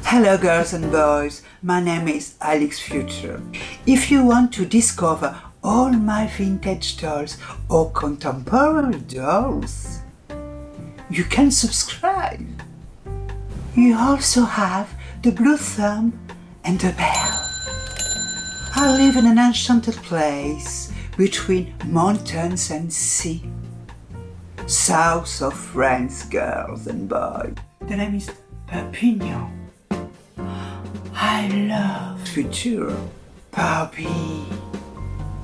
Hello girls and boys, my name is Alex Future. If you want to discover all my vintage dolls or contemporary dolls, you can subscribe. You also have the blue thumb and the bell. I live in an enchanted place between mountains and sea, south of France, girls and boys. The name is Perpignan. I love Future Barbie.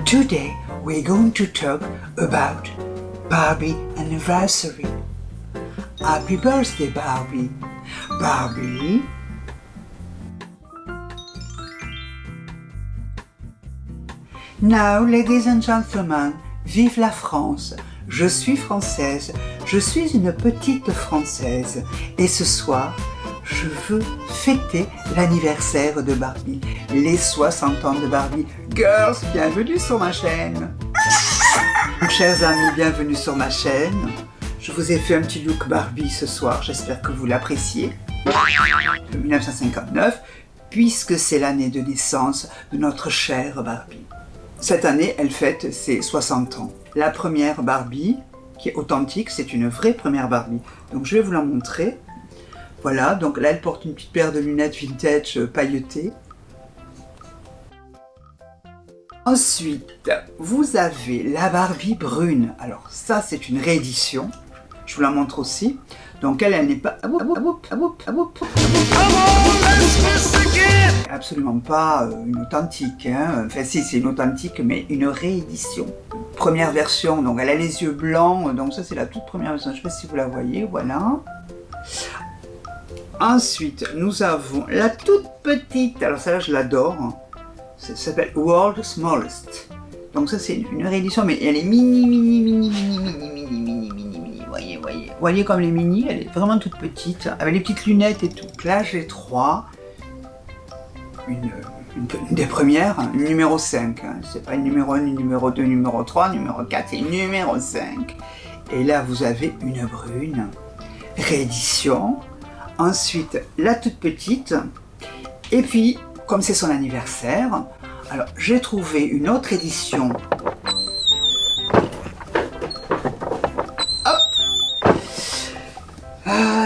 Today we're going to talk about Barbie anniversary. Happy birthday, Barbie. Barbie. Now, ladies and gentlemen, vive la France. Je suis française. Je suis une petite française. Et ce soir, je veux fêter l'anniversaire de Barbie, les 60 ans de Barbie. Girls, bienvenue sur ma chaîne. Chers amis, bienvenue sur ma chaîne. Je vous ai fait un petit look Barbie ce soir, j'espère que vous l'appréciez. De 1959, puisque c'est l'année de naissance de notre chère Barbie. Cette année, elle fête ses 60 ans. La première Barbie, qui est authentique, c'est une vraie première Barbie. Donc je vais vous la montrer. Voilà, donc là elle porte une petite paire de lunettes vintage pailletées. Ensuite, vous avez la Barbie brune. Alors ça c'est une réédition. Je vous la montre aussi. Donc elle n'est pas... Absolument pas une authentique. Hein. Enfin si, c'est une authentique, mais une réédition. Première version, donc elle a les yeux blancs. Donc ça c'est la toute première version. Je ne sais pas si vous la voyez, voilà. Ensuite, nous avons la toute petite, alors celle-là je l'adore, ça s'appelle World's Smallest. Donc ça c'est une réédition, mais elle est mini, voyez comme les mini, elle est vraiment toute petite, avec les petites lunettes et tout. Là j'ai 3, une des premières, une numéro 5, hein. C'est pas une numéro 1, une numéro 2, numéro 3, numéro 4, c'est une numéro 5. Et là vous avez une brune, réédition. Ensuite, la toute petite, et puis, comme c'est son anniversaire, alors j'ai trouvé une autre édition. Hop,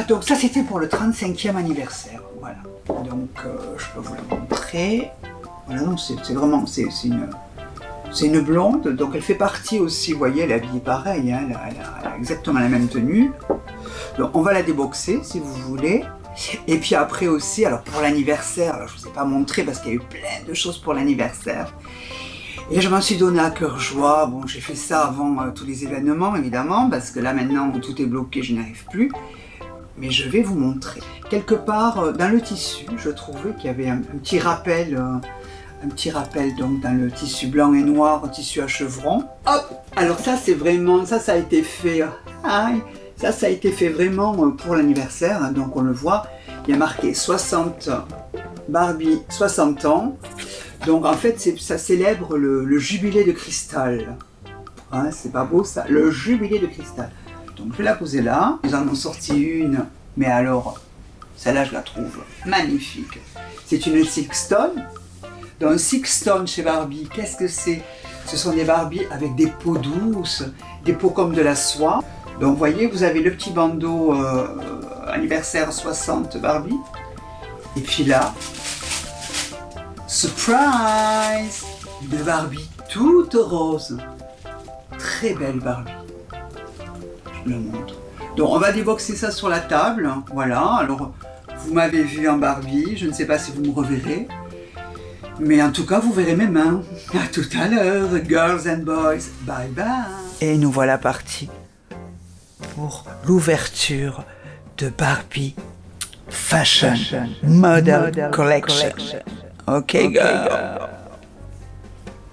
donc ça c'était pour le 35e anniversaire, voilà. Donc je peux vous la montrer. Voilà, donc c'est vraiment, c'est une blonde, donc elle fait partie aussi, vous voyez, elle est habillée pareil, hein, elle a exactement la même tenue. Donc on va la déboxer si vous voulez. Et puis après aussi, alors pour l'anniversaire, alors je ne vous ai pas montré parce qu'il y a eu plein de choses pour l'anniversaire. Et je m'en suis donné à cœur joie. Bon, j'ai fait ça avant tous les événements évidemment, parce que là maintenant où tout est bloqué, je n'y arrive plus. Mais je vais vous montrer. Quelque part dans le tissu, je trouvais qu'il y avait un petit rappel donc dans le tissu blanc et noir, tissu à chevrons. Hop! Alors ça c'est vraiment, ça a été fait. Ça a été fait vraiment pour l'anniversaire, donc on le voit, il y a marqué 60 Barbie 60 ans. Donc en fait ça célèbre le jubilé de cristal. Hein, c'est pas beau ça, le jubilé de cristal. Donc je vais la poser là, ils en ont sorti une, mais alors celle-là je la trouve magnifique. C'est une Silkstone. Donc Silkstone chez Barbie, qu'est-ce que c'est? Ce sont des Barbies avec des peaux douces, des peaux comme de la soie. Donc vous voyez, vous avez le petit bandeau anniversaire 60 Barbie. Et puis là, surprise de Barbie toute rose. Très belle Barbie. Je vous la montre. Donc on va déboxer ça sur la table. Voilà, alors vous m'avez vu en Barbie, je ne sais pas si vous me reverrez. Mais en tout cas, vous verrez mes mains. À tout à l'heure, girls and boys. Bye bye. Et nous voilà partis pour l'ouverture de Barbie Fashion Model Collection. Ok, girl.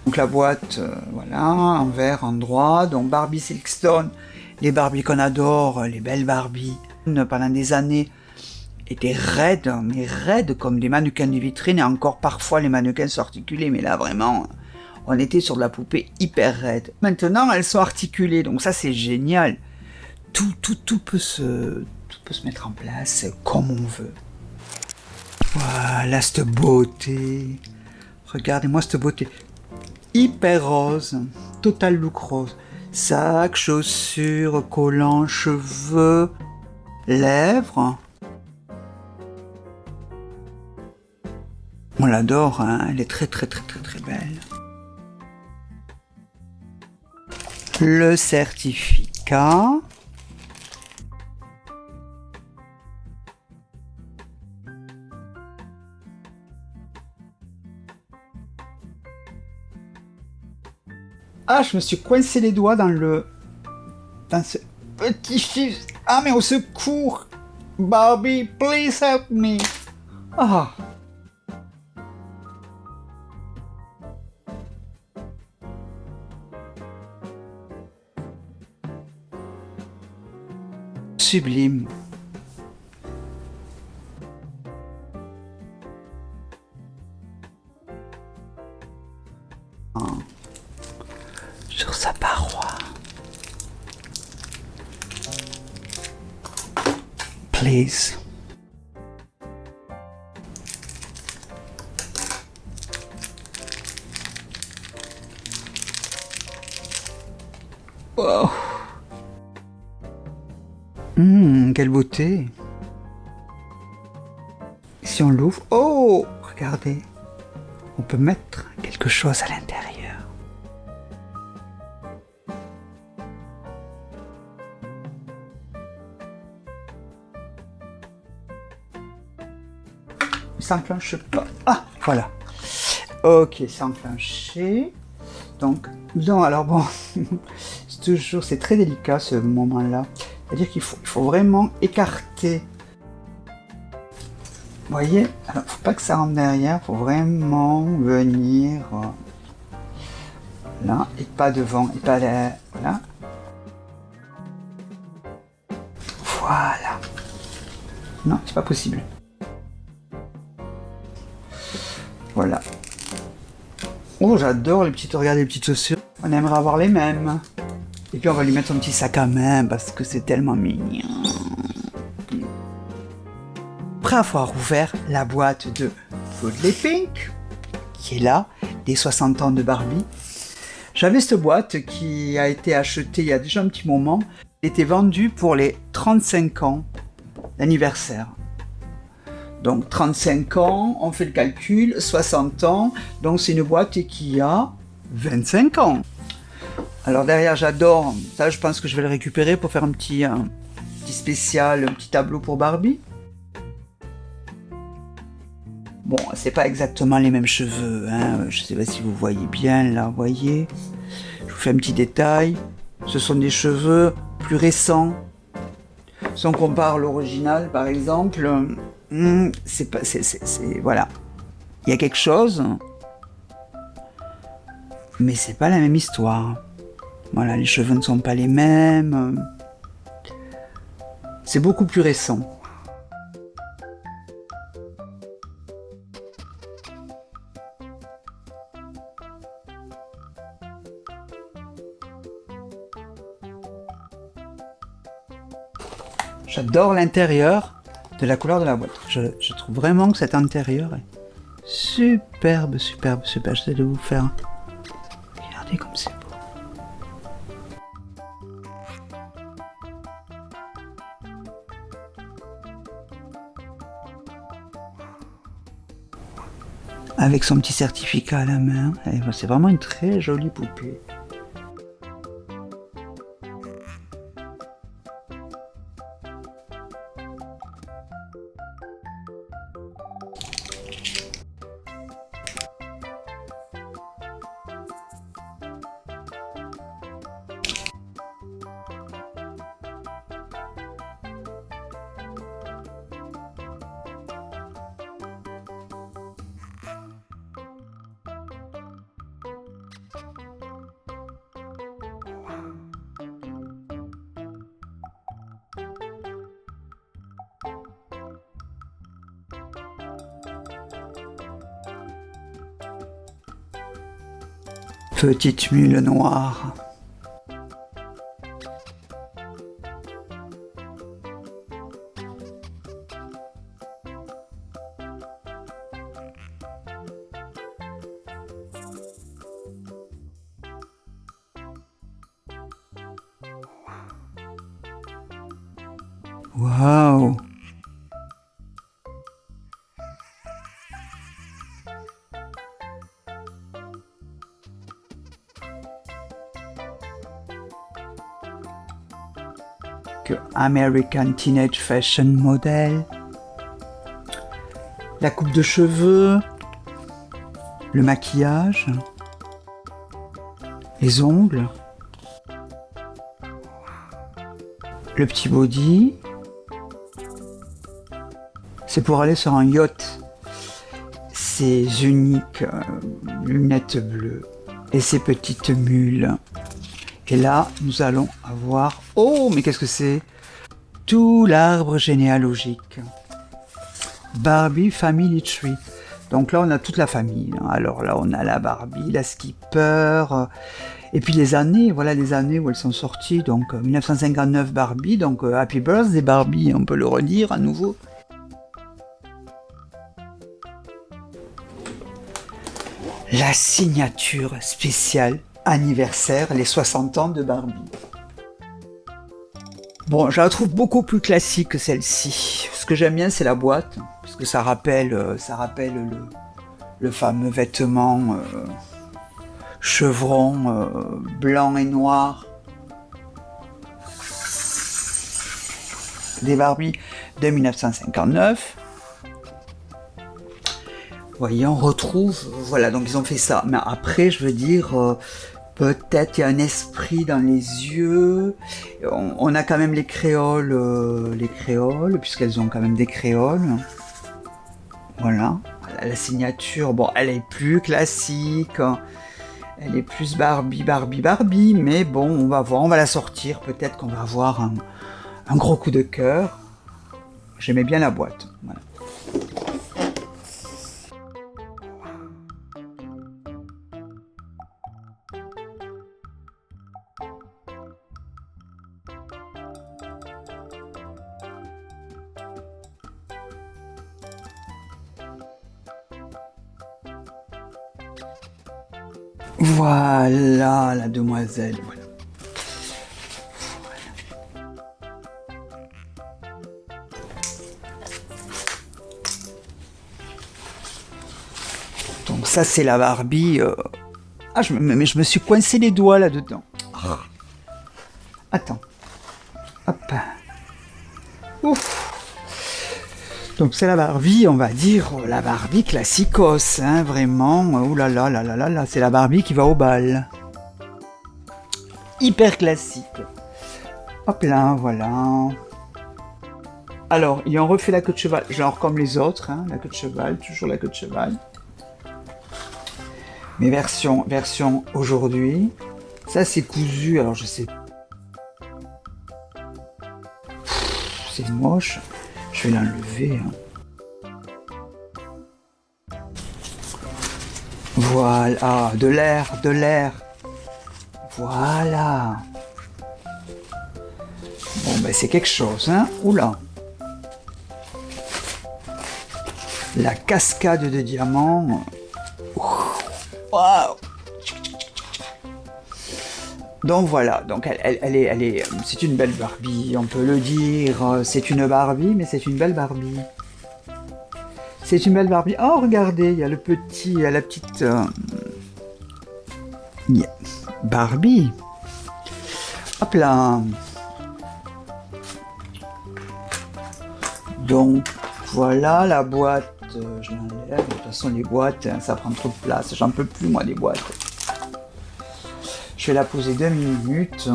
Donc la boîte, voilà, en vert, en droit. Donc Barbie Silkstone, les Barbies qu'on adore, les belles Barbies. Pendant des années, étaient raides, mais raides comme des mannequins de vitrine. Et encore parfois les mannequins sont articulés, mais là vraiment, on était sur de la poupée hyper raide. Maintenant, elles sont articulées, donc ça c'est génial. Tout peut se mettre en place comme on veut. Voilà cette beauté. Regardez-moi cette beauté. Hyper rose. Total look rose. Sac, chaussures, collants, cheveux, lèvres. On l'adore, hein. Elle est très très très très très belle. Le certificat. Ah, je me suis coincé les doigts dans ce petit fil. Ah, mais au secours! Barbie, please help me! Ah! Sublime. Sur sa paroi. Please. Wow. Quelle beauté. Si on l'ouvre, oh, regardez, on peut mettre quelque chose à l'intérieur. Il s'enclenche pas. Ah, voilà. Ok, c'est enclenché. Donc, non, alors bon, c'est très délicat ce moment-là. C'est-à-dire qu'il faut vraiment écarter. Vous voyez, alors faut pas que ça rentre derrière, faut vraiment venir là et pas devant et pas là, voilà. Voilà. Non, c'est pas possible. Voilà. Oh, j'adore les petites, regardez les petites chaussures. On aimerait avoir les mêmes. Et puis on va lui mettre son petit sac à main parce que c'est tellement mignon. Après avoir ouvert la boîte de Foodly Pink, qui est là, des 60 ans de Barbie, j'avais cette boîte qui a été achetée il y a déjà un petit moment. Elle était vendue pour les 35 ans d'anniversaire. Donc 35 ans, on fait le calcul, 60 ans, donc c'est une boîte qui a 25 ans. Alors derrière, j'adore, ça je pense que je vais le récupérer pour faire un petit spécial, un petit tableau pour Barbie. Bon, c'est pas exactement les mêmes cheveux, hein. Je sais pas si vous voyez bien là, vous voyez. Je vous fais un petit détail. Ce sont des cheveux plus récents. Si on compare l'original, par exemple, voilà. Il y a quelque chose, mais c'est pas la même histoire. Voilà, les cheveux ne sont pas les mêmes. C'est beaucoup plus récent. J'adore l'intérieur de la couleur de la boîte. Je trouve vraiment que cet intérieur est superbe, superbe, superbe. J'essaie de vous faire. Regardez comme c'est beau. Avec son petit certificat à la main. C'est vraiment une très jolie poupée. Petite mule noire. Waouh! Que American Teenage Fashion Model. La coupe de cheveux, le maquillage, les ongles, le petit body. C'est pour aller sur un yacht. Ces uniques lunettes bleues et ces petites mules. Et là, nous allons avoir... Oh, mais qu'est-ce que c'est? Tout l'arbre généalogique. Barbie Family Tree. Donc là, on a toute la famille. Alors là, on a la Barbie, la Skipper, et puis les années, voilà les années où elles sont sorties. Donc 1959 Barbie, donc Happy Birthday Barbie, on peut le redire à nouveau. La signature spéciale anniversaire, les 60 ans de Barbie. Bon, je la trouve beaucoup plus classique que celle-ci. Ce que j'aime bien, c'est la boîte, parce que ça rappelle le fameux vêtement chevron blanc et noir des Barbie de 1959. Vous voyez, on retrouve, voilà, donc ils ont fait ça. Mais après, je veux dire, peut-être il y a un esprit dans les yeux. On a quand même les créoles, puisqu'elles ont quand même des créoles. Voilà, la signature, bon, elle est plus classique. Elle est plus Barbie, mais bon, on va voir, on va la sortir. Peut-être qu'on va avoir un gros coup de cœur. J'aimais bien la boîte, voilà. Voilà la demoiselle. Voilà. Donc ça c'est la Barbie. Ah, mais je me suis coincé les doigts là-dedans. Attends. Hop. Ouf. Donc c'est la Barbie, on va dire, la Barbie classicos, hein, vraiment, ouh là là là là là là, c'est la Barbie qui va au bal. Hyper classique. Hop là, voilà. Alors, ils ont refait la queue de cheval, genre comme les autres, hein, la queue de cheval, toujours la queue de cheval. Mais version aujourd'hui, ça c'est cousu, alors je sais. C'est moche. Je vais l'enlever. Voilà, ah, de l'air. Voilà. Bon, ben c'est quelque chose, hein. Oula. La cascade de diamants. Waouh. Donc voilà, donc elle est, c'est une belle Barbie, on peut le dire. C'est une Barbie, mais c'est une belle Barbie. C'est une belle Barbie. Oh, regardez, il y a la petite Barbie. Hop là. Donc voilà la boîte. Je l'enlève. De toute façon, les boîtes, ça prend trop de place. J'en peux plus moi des boîtes. Je vais la poser 2 minutes.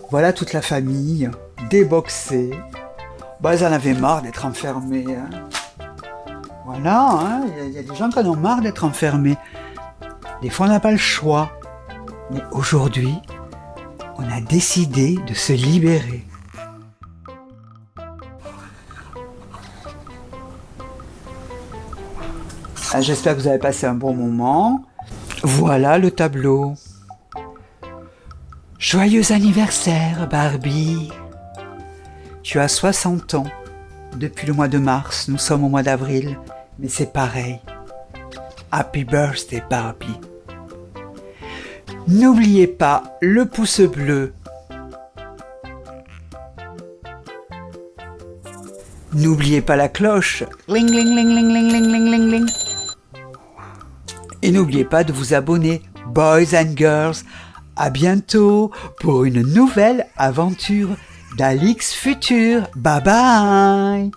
Voilà toute la famille, déboxée. Bah, ils en avaient marre d'être enfermés. Hein. Voilà, hein, y a des gens qui en ont marre d'être enfermés. Des fois, on n'a pas le choix. Mais aujourd'hui, on a décidé de se libérer. J'espère que vous avez passé un bon moment. Voilà le tableau. Joyeux anniversaire, Barbie. Tu as 60 ans. Depuis le mois de mars, nous sommes au mois d'avril, mais c'est pareil. Happy birthday Barbie. N'oubliez pas le pouce bleu. N'oubliez pas la cloche. Ling ling ling ling ling ling ling ling ling. Et n'oubliez pas de vous abonner, boys and girls. À bientôt pour une nouvelle aventure d'Alix Futur. Bye bye.